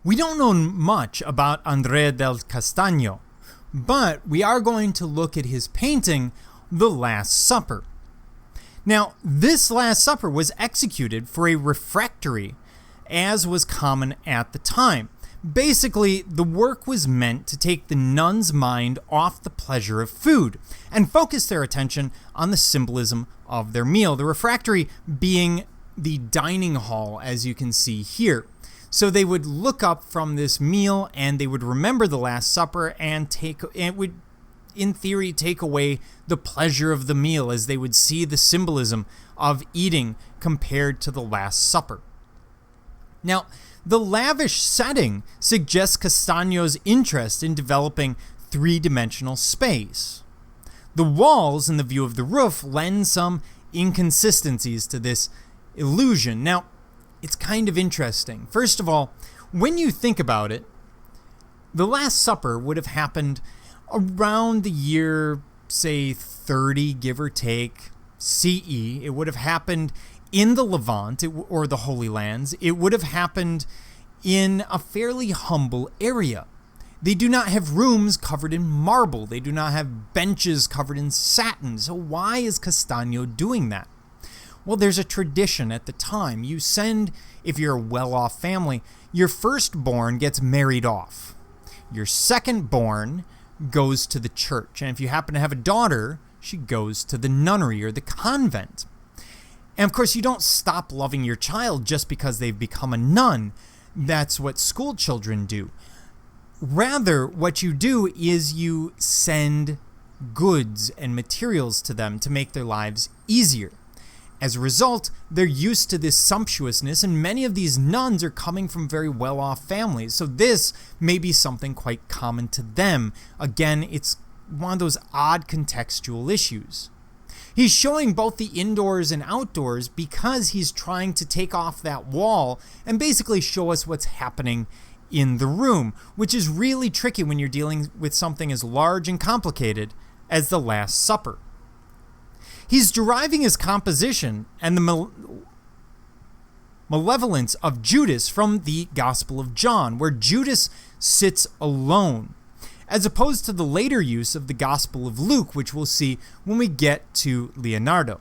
We don't know much about Andrea del Castagno, but we are going to look at his painting, The Last Supper. Now, this Last Supper was executed for a refectory, as was common at the time. Basically, the work was meant to take the nuns' mind off the pleasure of food and focus their attention on the symbolism of their meal, the refectory being the dining hall, as you can see here. So they would look up from this meal and they would remember the Last Supper and it would, in theory, take away the pleasure of the meal as they would see the symbolism of eating compared to the Last Supper. Now, the lavish setting suggests Castagno's interest in developing three-dimensional space. The walls and the view of the roof lend some inconsistencies to this illusion. Now, it's kind of interesting. First of all, when you think about it, the Last Supper would have happened around the year, say, 30, give or take, CE. It would have happened in the Levant or the Holy Lands. It would have happened in a fairly humble area. They do not have rooms covered in marble. They do not have benches covered in satin. So why is Castagno doing that? Well, there's a tradition at the time. You send, if you're a well-off family, your firstborn gets married off. Your secondborn goes to the church. And if you happen to have a daughter, she goes to the nunnery or the convent. And of course, you don't stop loving your child just because they've become a nun. That's what school children do. Rather, what you do is you send goods and materials to them to make their lives easier. As a result, they're used to this sumptuousness, and many of these nuns are coming from very well-off families. So this may be something quite common to them. Again, it's one of those odd contextual issues. He's showing both the indoors and outdoors because he's trying to take off that wall and basically show us what's happening in the room, which is really tricky when you're dealing with something as large and complicated as the Last Supper. He's deriving his composition and the malevolence of Judas from the Gospel of John, where Judas sits alone, as opposed to the later use of the Gospel of Luke, which we'll see when we get to Leonardo.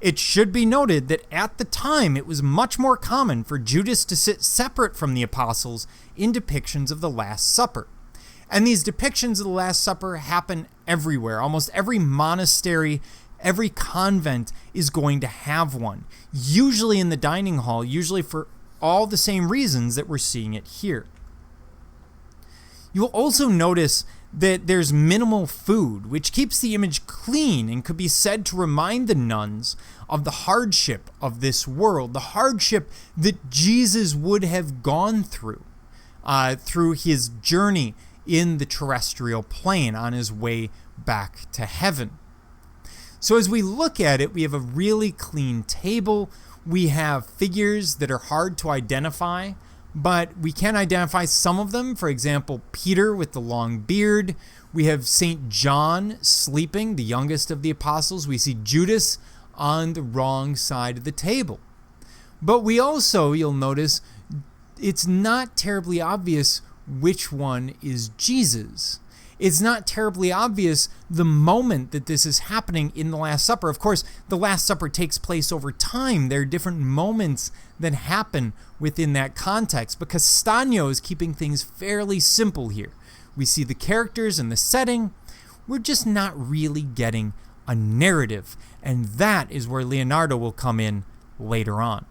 It should be noted that at the time it was much more common for Judas to sit separate from the apostles in depictions of the Last Supper. And these depictions of the Last Supper happen everywhere. Almost every monastery, every convent is going to have one, usually in the dining hall, usually for all the same reasons that we're seeing it here. You'll also notice that there's minimal food, which keeps the image clean and could be said to remind the nuns of the hardship of this world, the hardship that Jesus would have gone through his journey in the terrestrial plane on his way back to heaven. So as we look at it, we have a really clean table. We have figures that are hard to identify, but we can identify some of them. For example, Peter with the long beard. We have St. John sleeping, the youngest of the apostles. We see Judas on the wrong side of the table. But we also, you'll notice, it's not terribly obvious which one is Jesus. It's not terribly obvious the moment that this is happening in the Last Supper. Of course, the Last Supper takes place over time. There are different moments that happen within that context, but Castagno is keeping things fairly simple here. We see the characters and the setting. We're just not really getting a narrative, and that is where Leonardo will come in later on.